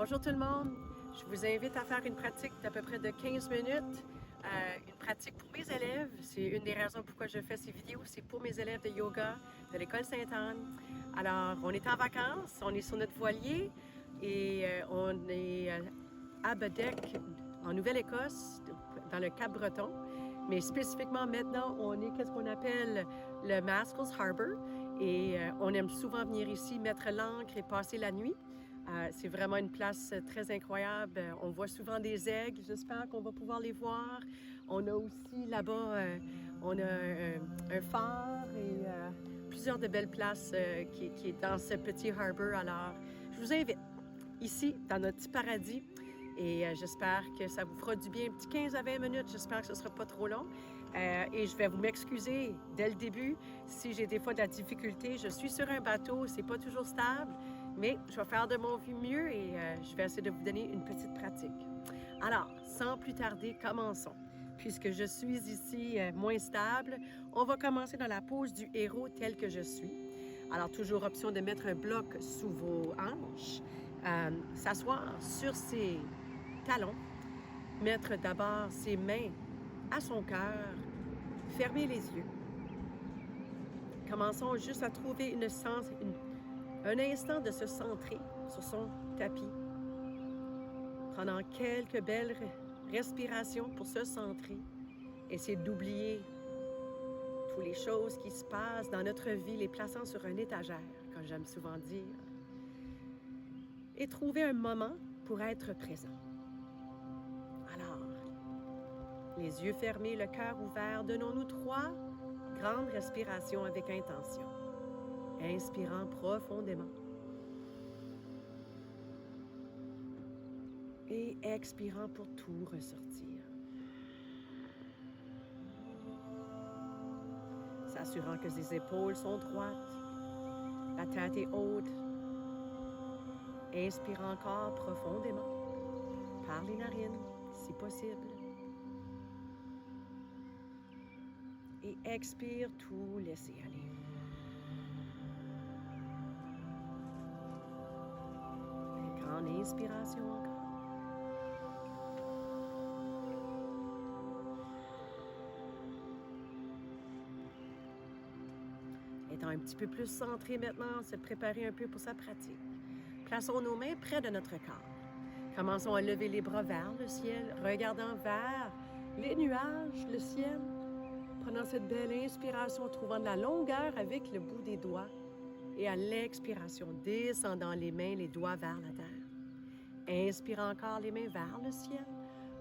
Bonjour tout le monde. Je vous invite à faire une pratique d'à peu près de 15 minutes. Une pratique pour mes élèves. C'est une des raisons pourquoi je fais ces vidéos. C'est pour mes élèves de yoga de l'école Sainte-Anne. Alors, on est en vacances, on est sur notre voilier et on est à Bedeck, en Nouvelle-Écosse, dans le Cap-Breton. Mais spécifiquement maintenant, on est qu'est-ce qu'on appelle le Maskell's Harbour. Et on aime souvent venir ici, mettre l'ancre et passer la nuit. C'est vraiment une place très incroyable. On voit souvent des aigles. J'espère qu'on va pouvoir les voir. On a aussi là-bas, on a un phare et plusieurs de belles places qui est dans ce petit harbor. Alors, je vous invite ici, dans notre petit paradis. Et j'espère que ça vous fera du bien, un petit 15 à 20 minutes. J'espère que ce ne sera pas trop long. Et je vais vous m'excuser dès le début si j'ai des fois de la difficulté. Je suis sur un bateau, c'est pas toujours stable, mais je vais faire de mon mieux et je vais essayer de vous donner une petite pratique. Alors, sans plus tarder, commençons. Puisque je suis ici moins stable, on va commencer dans la pose du héros tel que je suis. Alors, toujours option de mettre un bloc sous vos hanches, s'asseoir sur ses talons, mettre d'abord ses mains à son cœur, fermer les yeux. Commençons juste à trouver un instant de se centrer sur son tapis, prenant quelques belles respirations pour se centrer, essayer d'oublier toutes les choses qui se passent dans notre vie, les plaçant sur une étagère, comme j'aime souvent dire, et trouver un moment pour être présent. Alors, les yeux fermés, le cœur ouvert, donnons-nous 3 grandes respirations avec intention. Inspirant profondément. Et expirant pour tout ressortir. S'assurant que les épaules sont droites, la tête est haute. Inspirant encore profondément, par les narines, si possible. Et expire, tout laisser aller. Une grande inspiration encore. Étant un petit peu plus centré maintenant, se préparer un peu pour sa pratique. Plaçons nos mains près de notre corps. Commençons à lever les bras vers le ciel, regardant vers les nuages, le ciel. Prenant cette belle inspiration, trouvant de la longueur avec le bout des doigts. Et à l'expiration, descendant les mains, les doigts vers la terre. Inspirant encore les mains vers le ciel,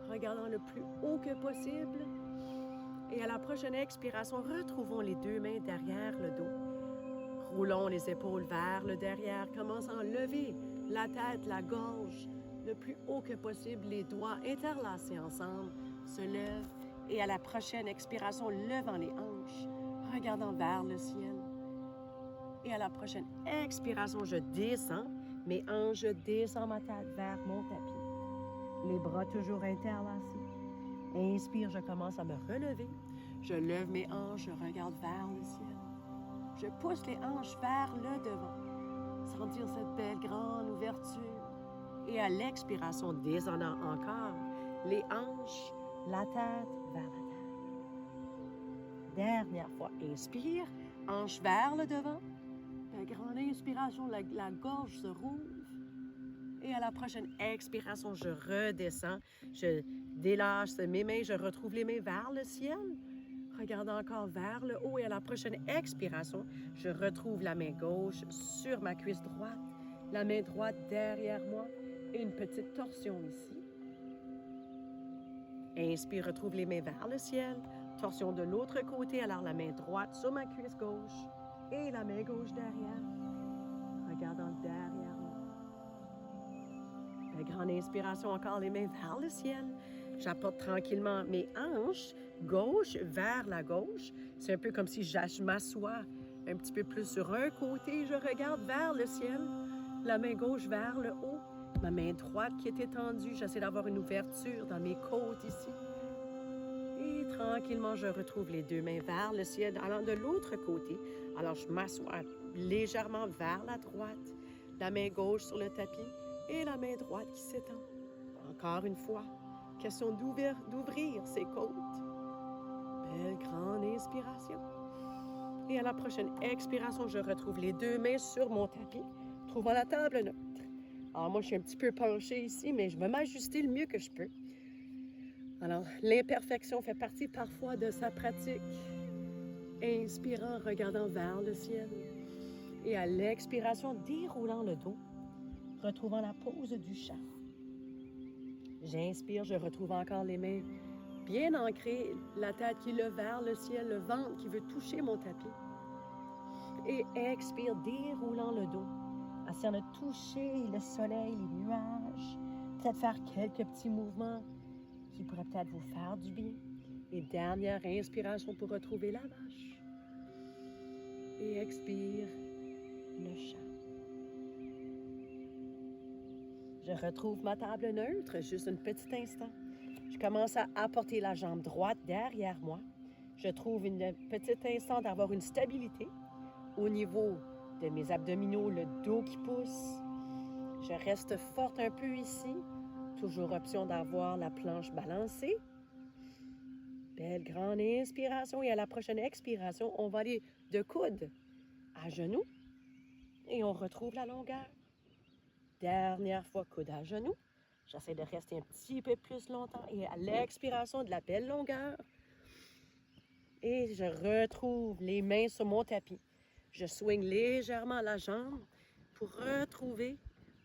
regardant le plus haut que possible. Et à la prochaine expiration, retrouvons les 2 mains derrière le dos. Roulons les épaules vers le derrière, commençant à lever la tête, la gorge, le plus haut que possible, les doigts interlacés ensemble, se lèvent. Et à la prochaine expiration, levant les hanches, regardant vers le ciel. Et à la prochaine expiration, je descends mes hanches, je descends ma tête vers mon tapis. Les bras toujours interlacés. Inspire, je commence à me relever. Je lève mes hanches, je regarde vers le ciel. Je pousse les hanches vers le devant. Sentir cette belle grande ouverture. Et à l'expiration, descendant encore, les hanches, la tête vers la terre. Dernière fois, inspire, hanches vers le devant. La grande inspiration, la gorge se rouvre. Et à la prochaine expiration, je redescends. Je délâche mes mains, je retrouve les mains vers le ciel. Regardant encore vers le haut. Et à la prochaine expiration, je retrouve la main gauche sur ma cuisse droite. La main droite derrière moi. Et une petite torsion ici. Inspire, retrouve les mains vers le ciel. Torsion de l'autre côté, alors la main droite sur ma cuisse gauche et la main gauche derrière. Regardant derrière moi. Une grande inspiration, encore les mains vers le ciel. J'apporte tranquillement mes hanches gauche vers la gauche. C'est un peu comme si je m'assois un petit peu plus sur un côté. Je regarde vers le ciel. La main gauche vers le haut. Ma main droite qui est étendue, j'essaie d'avoir une ouverture dans mes côtes ici. Et tranquillement, je retrouve les 2 mains vers le ciel, allant de l'autre côté. Alors, je m'assois légèrement vers la droite, la main gauche sur le tapis, Et la main droite qui s'étend. Encore une fois, question d'ouvrir ses côtes. Belle grande inspiration. Et à la prochaine expiration, je retrouve les deux mains sur mon tapis, trouvant la table neutre. Alors moi, je suis un petit peu penchée ici, mais je vais m'ajuster le mieux que je peux. Alors, l'imperfection fait partie parfois de sa pratique. Inspirant, regardant vers le ciel. Et à l'expiration, déroulant le dos, retrouvant la pose du chat. J'inspire, je retrouve encore les mains bien ancrées, la tête qui lève vers le ciel, le ventre qui veut toucher mon tapis. Et expire, déroulant le dos, essayant de toucher le soleil, les nuages, peut-être faire quelques petits mouvements qui pourraient peut-être vous faire du bien. Et dernière inspiration pour retrouver la vache. Et expire, le chat. Je retrouve ma table neutre, juste un petit instant. Je commence à apporter la jambe droite derrière moi. Je trouve un petit instant d'avoir une stabilité au niveau de mes abdominaux, le dos qui pousse. Je reste forte un peu ici. Toujours option d'avoir la planche balancée. Belle grande inspiration et à la prochaine expiration, on va aller de coude à genoux et on retrouve la longueur. Dernière fois, coude à genoux. J'essaie de rester un petit peu plus longtemps et à l'expiration de la belle longueur. Et je retrouve les mains sur mon tapis. Je swing légèrement la jambe pour retrouver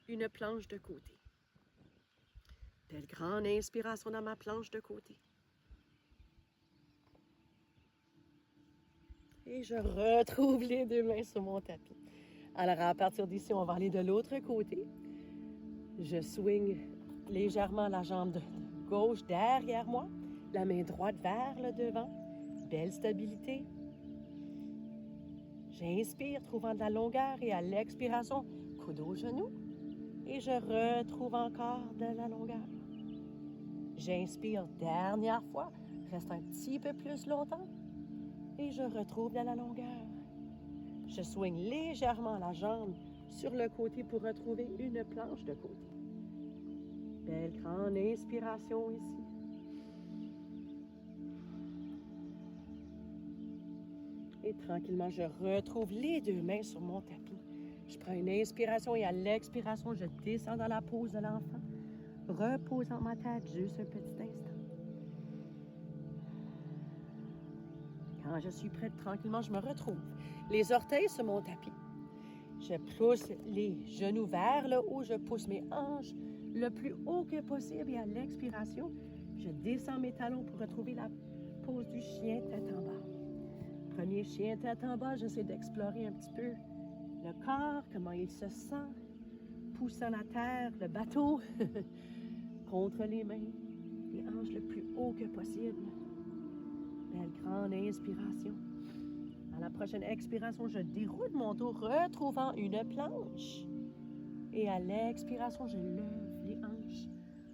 une planche de côté. Belle grande inspiration dans ma planche de côté. Et je retrouve les deux mains sur mon tapis. Alors, à partir d'ici, on va aller de l'autre côté. Je swing légèrement la jambe de gauche derrière moi, la main droite vers le devant. Belle stabilité. J'inspire, trouvant de la longueur et à l'expiration, coude au genou. Et je retrouve encore de la longueur. J'inspire, dernière fois, reste un petit peu plus longtemps. Et je retrouve de la longueur. Je swing légèrement la jambe sur le côté pour retrouver une planche de côté. Belle grande inspiration ici. Et tranquillement, je retrouve les deux mains sur mon tapis. Je prends une inspiration et à l'expiration, je descends dans la pose de l'enfant, reposant ma tête juste un petit instant. Quand je suis prête, tranquillement, je me retrouve. Les orteils sur mon tapis. Je pousse les genoux vers le haut, je pousse mes hanches le plus haut que possible et à l'expiration, je descends mes talons pour retrouver la pose du chien tête en bas. Premier chien tête en bas, j'essaie d'explorer un petit peu le corps, comment il se sent, poussant la terre, le bateau, contre les mains, les hanches le plus haut que possible. Belle grande inspiration. À la prochaine expiration, je déroule mon dos, retrouvant une planche. Et à l'expiration, je lève les hanches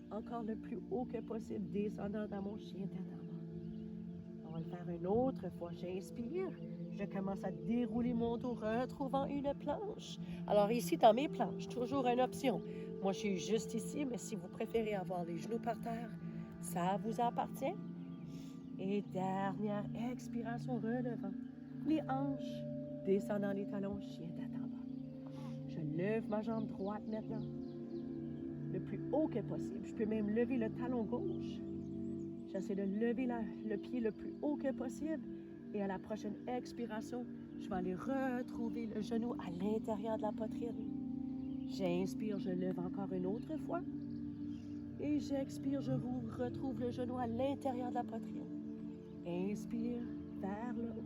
encore le plus haut que possible, descendant dans mon chien tête en bas. On va le faire une autre fois. J'inspire. Je commence à dérouler mon dos, retrouvant une planche. Alors ici, dans mes planches, toujours une option. Moi, je suis juste ici, mais si vous préférez avoir les genoux par terre, ça vous appartient. Et dernière expiration, relevant les hanches, descendant les talons, chien tête en bas. Je lève ma jambe droite maintenant, le plus haut que possible. Je peux même lever le talon gauche. J'essaie de lever le pied le plus haut que possible. Et à la prochaine expiration, je vais aller retrouver le genou à l'intérieur de la poitrine. J'inspire, je lève encore une autre fois. Et j'expire, je retrouve le genou à l'intérieur de la poitrine. Inspire vers le haut.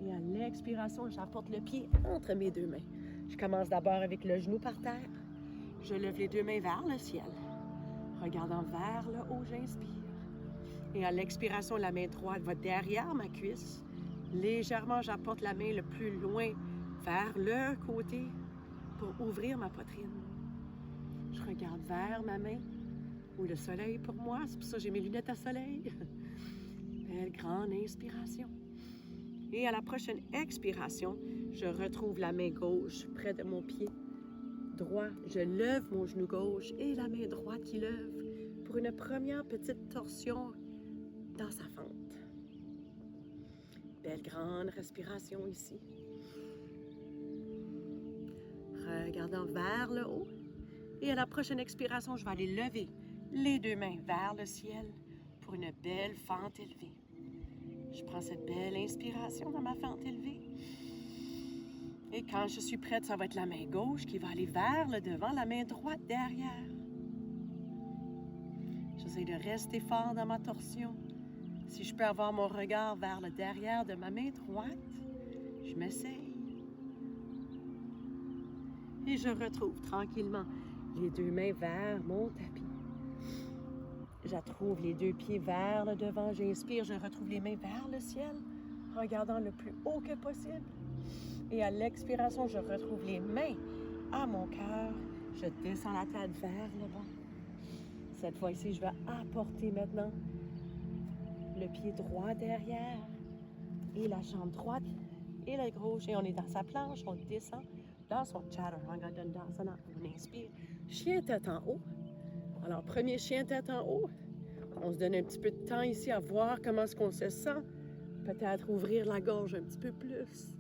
Et à l'expiration, j'apporte le pied entre mes deux mains. Je commence d'abord avec le genou par terre. Je lève les deux mains vers le ciel. Regardant vers le haut, j'inspire. Et à l'expiration, la main droite va derrière ma cuisse. Légèrement, j'apporte la main le plus loin vers le côté pour ouvrir ma poitrine. Je regarde vers ma main où le soleil pour moi. C'est pour ça que j'ai mes lunettes à soleil. Belle grande inspiration. Et à la prochaine expiration, je retrouve la main gauche près de mon pied droit, je lève mon genou gauche et la main droite qui lève pour une première petite torsion dans sa fente. Belle grande respiration ici. Regardant vers le haut. Et à la prochaine expiration, je vais aller lever les deux mains vers le ciel pour une belle fente élevée. Je prends cette belle inspiration dans ma fente élevée. Et quand je suis prête, ça va être la main gauche qui va aller vers le devant, la main droite derrière. J'essaie de rester fort dans ma torsion. Si je peux avoir mon regard vers le derrière de ma main droite, je m'essaye. Et je retrouve tranquillement les deux mains vers mon tapis. Je trouve les deux pieds vers le devant. J'inspire, je retrouve les mains vers le ciel, regardant le plus haut que possible. Et à l'expiration, je retrouve les mains à mon cœur. Je descends la tête vers le bas. Cette fois-ci, je vais apporter maintenant le pied droit derrière et la jambe droite et la gauche. Et on est dans sa planche, on descend dans son Chaturanga Dandasana. On inspire, chien tête en haut. Alors, premier chien tête en haut. On se donne un petit peu de temps ici à voir comment est-ce qu'on se sent. Peut-être ouvrir la gorge un petit peu plus.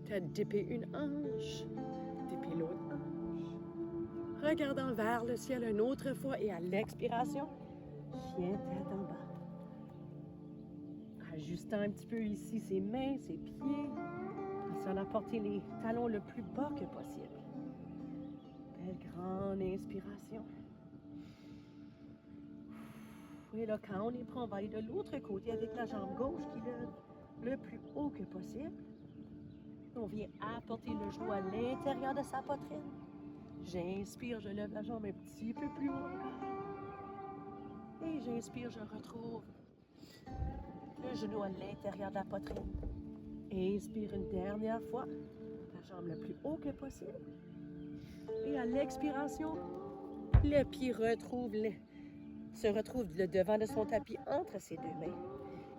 Peut-être dipper une hanche, dipper l'autre hanche. Regardant vers le ciel une autre fois et à l'expiration, chien tête en bas. Ajustant un petit peu ici ses mains, ses pieds. Essayant d'apporter les talons le plus bas que possible. Belle grande inspiration. Et là, quand on est prêt, on va aller de l'autre côté avec la jambe gauche qui lève le plus haut que possible. On vient apporter le genou à l'intérieur de sa poitrine. J'inspire, je lève la jambe un petit peu plus haut encore. Et j'inspire, je retrouve le genou à l'intérieur de la poitrine. Inspire une dernière fois, la jambe le plus haut que possible. Et à l'expiration, le pied se retrouve le devant de son tapis entre ses deux mains.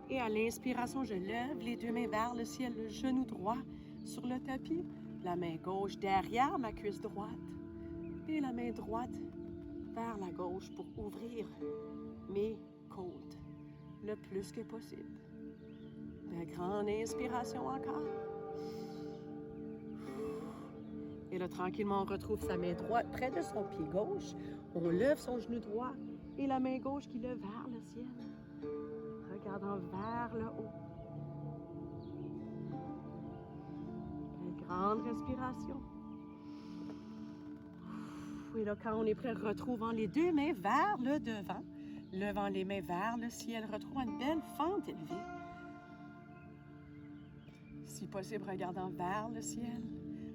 Et à l'inspiration, je lève les deux mains vers le ciel, le genou droit sur le tapis, la main gauche derrière ma cuisse droite et la main droite vers la gauche pour ouvrir mes côtes le plus que possible. Une grande inspiration encore. Et là, tranquillement, on retrouve sa main droite près de son pied gauche. On lève son genou droit et la main gauche qui lève vers le ciel, regardant vers le haut. Une grande respiration. Et là, quand on est prêt, retrouvant les deux mains vers le devant, levant les mains vers le ciel, retrouvant une belle fente élevée. Si possible, regardant vers le ciel.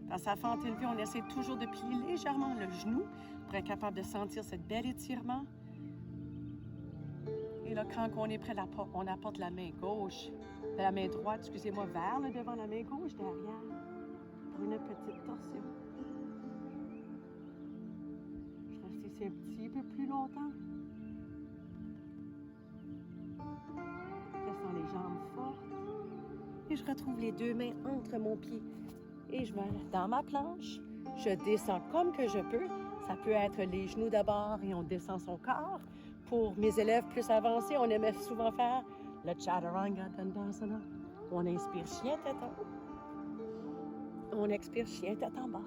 Dans sa fente élevée, on essaie toujours de plier légèrement le genou pour être capable de sentir ce bel étirement. Et là, quand on est prêt, on apporte la main gauche, la main droite, excusez-moi, vers le devant, la main gauche derrière, pour une petite torsion. Je reste ici un petit peu plus longtemps. Laissant les jambes fortes. Et je retrouve les deux mains entre mon pied. Et je vais dans ma planche. Je descends comme que je peux. Ça peut être les genoux d'abord et on descend son corps. Pour mes élèves plus avancés, on aimait souvent faire le Chaturanga Dandasana. On inspire chien tête en haut. On expire chien tête en bas.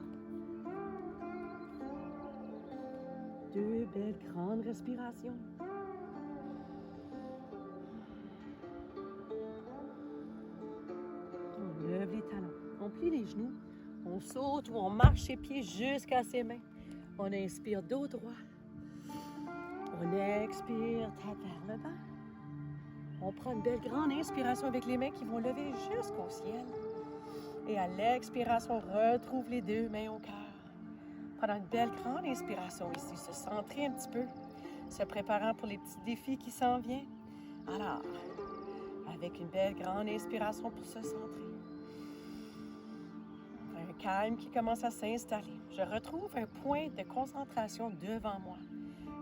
Deux belles grandes respirations. On lève les talons. On plie les genoux. On saute ou on marche ses pieds jusqu'à ses mains. On inspire dos droit. On expire, tête vers le bas. On prend une belle grande inspiration avec les mains qui vont lever jusqu'au ciel. Et à l'expiration, on retrouve les deux mains au cœur. Prenons une belle grande inspiration ici, se centrer un petit peu, se préparant pour les petits défis qui s'en viennent. Alors, avec une belle grande inspiration pour se centrer. Un calme qui commence à s'installer. Je retrouve un point de concentration devant moi.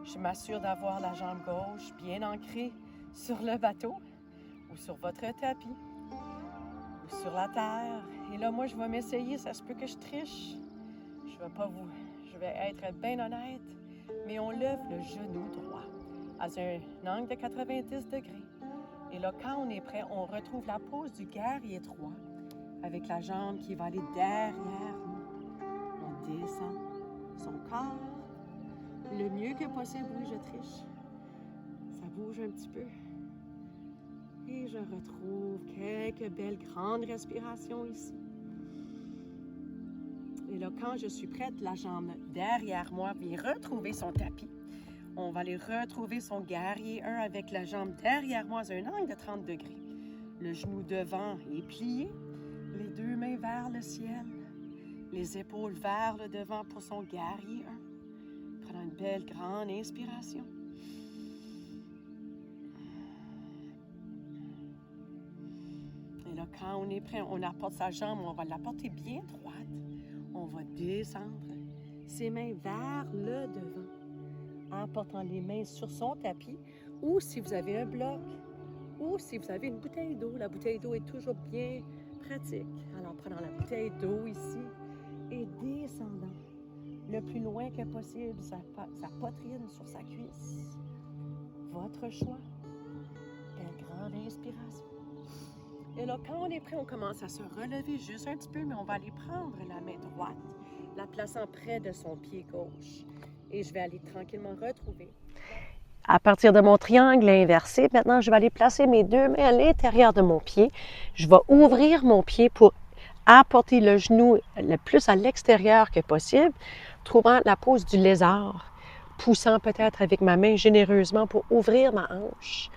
Je m'assure d'avoir la jambe gauche bien ancrée sur le bateau ou sur votre tapis ou sur la terre. Et là, moi, je vais m'essayer. Ça se peut que je triche. Je je vais être bien honnête, mais on lève le genou droit à un angle de 90 degrés. Et là, quand on est prêt, on retrouve la pose du guerrier 3 avec la jambe qui va aller derrière nous. On descend son corps le mieux que possible. Oui, je triche. Ça bouge un petit peu. Et je retrouve quelques belles grandes respirations ici. Et là, quand je suis prête, la jambe derrière moi vient retrouver son tapis. On va aller retrouver son guerrier 1 avec la jambe derrière moi à un angle de 30 degrés. Le genou devant est plié, les deux mains vers le ciel, les épaules vers le devant pour son guerrier 1. Prenons une belle grande inspiration. Et là, quand on est prêt, on apporte sa jambe, on va la porter bien droite. On va descendre ses mains vers le devant en portant les mains sur son tapis ou si vous avez un bloc ou si vous avez une bouteille d'eau. La bouteille d'eau est toujours bien pratique. Alors, prenons la bouteille d'eau ici et descendant le plus loin que possible sa poitrine sur sa cuisse. Votre choix. Belle grande inspiration. Et là, quand on est prêt, on commence à se relever juste un petit peu, mais on va aller prendre la main droite, la plaçant près de son pied gauche. Et je vais aller tranquillement retrouver. À partir de mon triangle inversé, maintenant, je vais aller placer mes deux mains à l'intérieur de mon pied. Je vais ouvrir mon pied pour apporter le genou le plus à l'extérieur que possible, trouvant la pose du lézard, poussant peut-être avec ma main généreusement pour ouvrir ma hanche.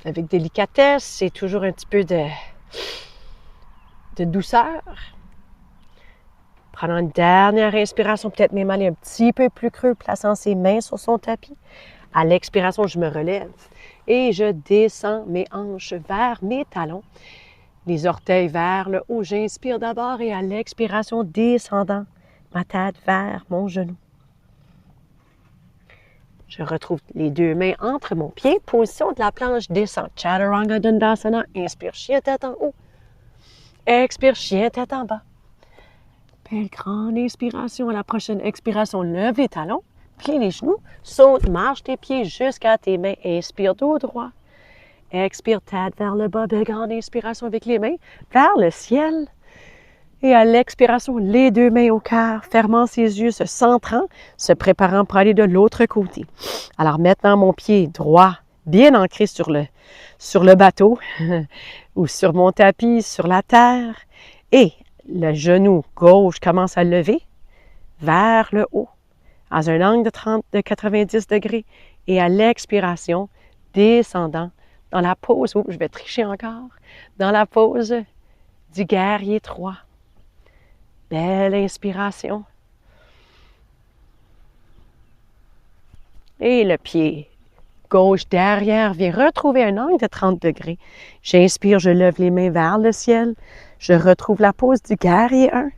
Avec délicatesse, c'est toujours un petit peu de douceur. Prenons une dernière inspiration, peut-être même aller un petit peu plus creux, plaçant ses mains sur son tapis. À l'expiration, je me relève et je descends mes hanches vers mes talons, les orteils vers le haut. J'inspire d'abord et à l'expiration, descendant ma tête vers mon genou. Je retrouve les deux mains entre mon pied. Position de la planche, descend. Chaturanga Dandasana. Inspire, chien tête en haut. Expire, chien tête en bas. Belle grande inspiration. À la prochaine expiration, lève les talons, plie les genoux, saute, marche tes pieds jusqu'à tes mains. Inspire dos droit. Expire, tête vers le bas. Belle grande inspiration avec les mains vers le ciel. Et à l'expiration, les deux mains au cœur, fermant ses yeux, se centrant, se préparant pour aller de l'autre côté. Alors maintenant, mon pied droit, bien ancré sur le bateau ou sur mon tapis, sur la terre. Et le genou gauche commence à lever vers le haut, à un angle de 90 degrés. Et à l'expiration, descendant dans la pose, je vais tricher encore, dans la pose du guerrier 3. Belle inspiration. Et le pied gauche derrière vient retrouver un angle de 30 degrés. J'inspire, je lève les mains vers le ciel. Je retrouve la pose du guerrier 1.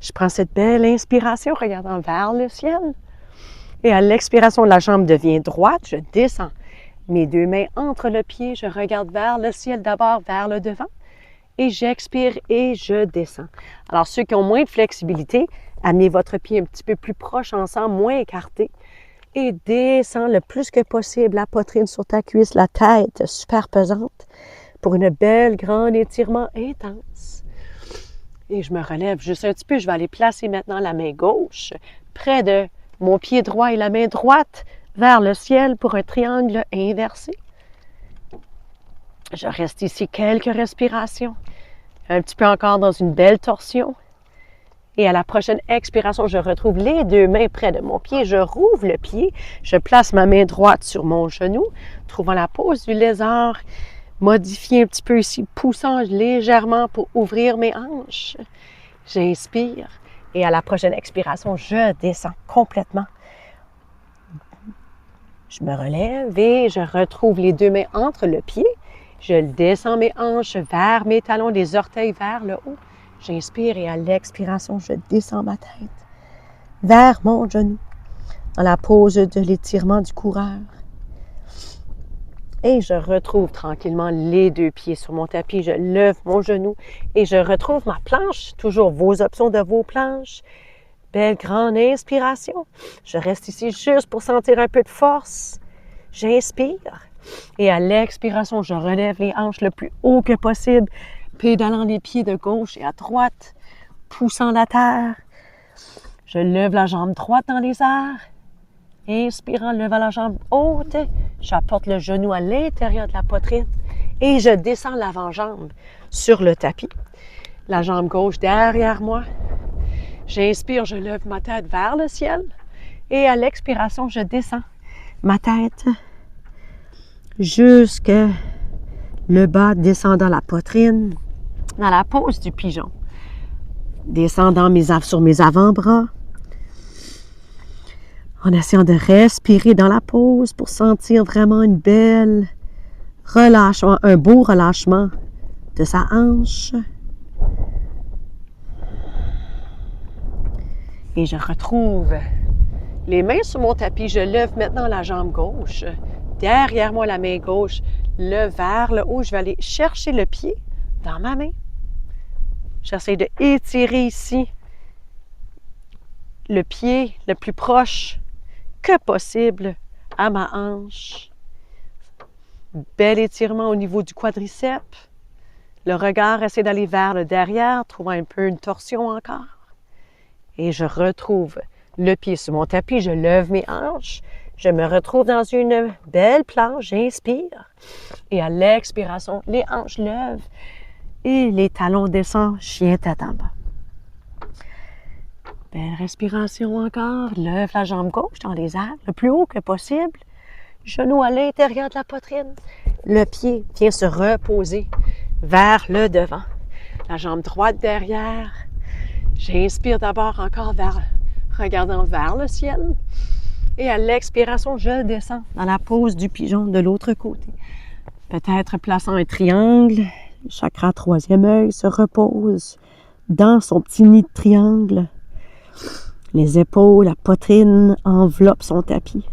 Je prends cette belle inspiration, regardant vers le ciel. Et à l'expiration, la jambe devient droite. Je descends. Mes deux mains entre le pied. Je regarde vers le ciel, d'abord vers le devant. Et j'expire et je descends. Alors, ceux qui ont moins de flexibilité, amenez votre pied un petit peu plus proche ensemble, moins écarté. Et descends le plus que possible, la poitrine sur ta cuisse, la tête super pesante, pour une belle, grande étirement intense. Et je me relève juste un petit peu. Je vais aller placer maintenant la main gauche près de mon pied droit et la main droite vers le ciel pour un triangle inversé. Je reste ici quelques respirations, un petit peu encore dans une belle torsion. Et à la prochaine expiration, je retrouve les deux mains près de mon pied. Je rouvre le pied, je place ma main droite sur mon genou, trouvant la pose du lézard, modifier un petit peu ici, poussant légèrement pour ouvrir mes hanches. J'inspire et à la prochaine expiration, je descends complètement. Je me relève et je retrouve les deux mains entre le pied. Je descends mes hanches vers mes talons, les orteils vers le haut. J'inspire et à l'expiration, je descends ma tête vers mon genou dans la pose de l'étirement du coureur. Et je retrouve tranquillement les deux pieds sur mon tapis. Je lève mon genou et je retrouve ma planche. Toujours vos options de vos planches. Belle grande inspiration. Je reste ici juste pour sentir un peu de force. J'inspire. Et à l'expiration, je relève les hanches le plus haut que possible, pédalant les pieds de gauche et à droite, poussant la terre. Je lève la jambe droite dans les airs. Inspirant, levant la jambe haute. J'apporte le genou à l'intérieur de la poitrine et je descends l'avant-jambe sur le tapis. La jambe gauche derrière moi. J'inspire, je lève ma tête vers le ciel et à l'expiration, je descends ma tête jusque le bas, descendant la poitrine, dans la pose du pigeon. Descendant sur mes avant-bras, en essayant de respirer dans la pose pour sentir vraiment une belle relâchement, un beau relâchement de sa hanche. Et je retrouve les mains sur mon tapis. Je lève maintenant la jambe gauche. Derrière moi, la main gauche, vers le haut. Je vais aller chercher le pied dans ma main. J'essaie de étirer ici le pied le plus proche que possible à ma hanche. Bel étirement au niveau du quadriceps. Le regard essaie d'aller vers le derrière, trouvant un peu une torsion encore. Et je retrouve le pied sur mon tapis, je lève mes hanches, je me retrouve dans une belle planche, j'inspire. Et à l'expiration, les hanches lèvent et les talons descendent, chien tête en bas. Belle respiration encore, lève la jambe gauche dans les airs, le plus haut que possible. Genou à l'intérieur de la poitrine. Le pied vient se reposer vers le devant. La jambe droite derrière. J'inspire d'abord encore regardant vers le ciel. Et à l'expiration, je descends dans la pose du pigeon de l'autre côté. Peut-être plaçant un triangle. Le chakra troisième œil se repose dans son petit nid de triangle. Les épaules, la poitrine enveloppent son tapis.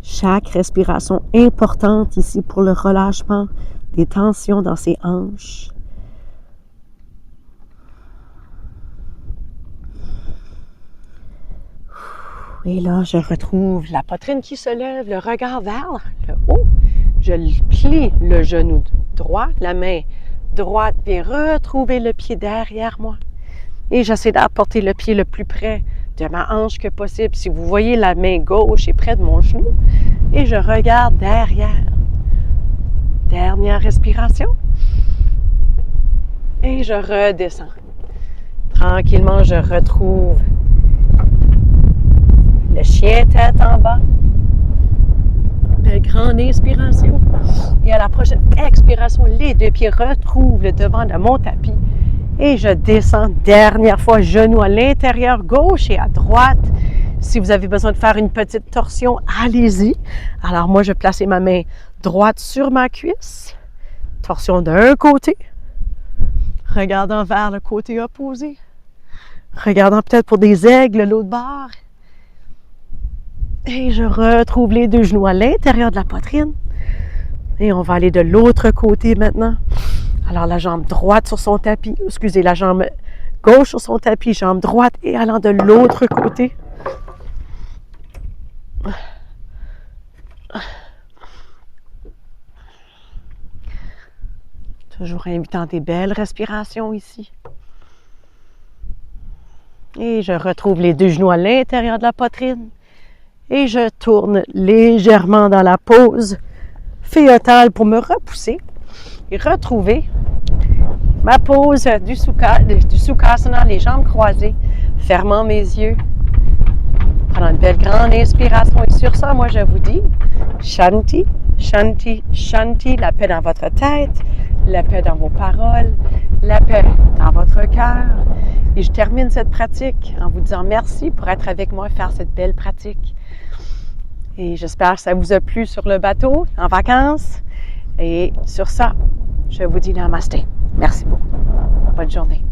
Chaque respiration importante ici pour le relâchement des tensions dans ses hanches. Et là, je retrouve la poitrine qui se lève, le regard vers le haut. Je plie le genou droit, la main droite vient retrouver le pied derrière moi. Et j'essaie d'apporter le pied le plus près de ma hanche que possible. Si vous voyez, la main gauche est près de mon genou. Et je regarde derrière. Dernière respiration. Et je redescends. Tranquillement, je retrouve le chien tête en bas. Belle grande inspiration. Et à la prochaine expiration, les deux pieds retrouvent le devant de mon tapis. Et je descends dernière fois, genou à l'intérieur, gauche et à droite. Si vous avez besoin de faire une petite torsion, allez-y. Alors moi, je vais placer ma main droite sur ma cuisse. Torsion d'un côté. Regardant vers le côté opposé. Regardant peut-être pour des aigles l'autre bord. Et je retrouve les deux genoux à l'intérieur de la poitrine. Et on va aller de l'autre côté maintenant. Alors la jambe droite sur son tapis, la jambe gauche sur son tapis, jambe droite et allant de l'autre côté. Toujours invitant des belles respirations ici. Et je retrouve les deux genoux à l'intérieur de la poitrine. Et je tourne légèrement dans la pose fétale pour me repousser et retrouver ma pose du Sukhasana, les jambes croisées, fermant mes yeux. Prenant une belle grande inspiration. Et sur ça, moi je vous dis Shanti, Shanti, Shanti, la paix dans votre tête, la paix dans vos paroles, la paix dans votre cœur. Et je termine cette pratique en vous disant merci pour être avec moi et faire cette belle pratique. Et j'espère que ça vous a plu sur le bateau, en vacances. Et sur ça, je vous dis namasté. Merci beaucoup. Bonne journée.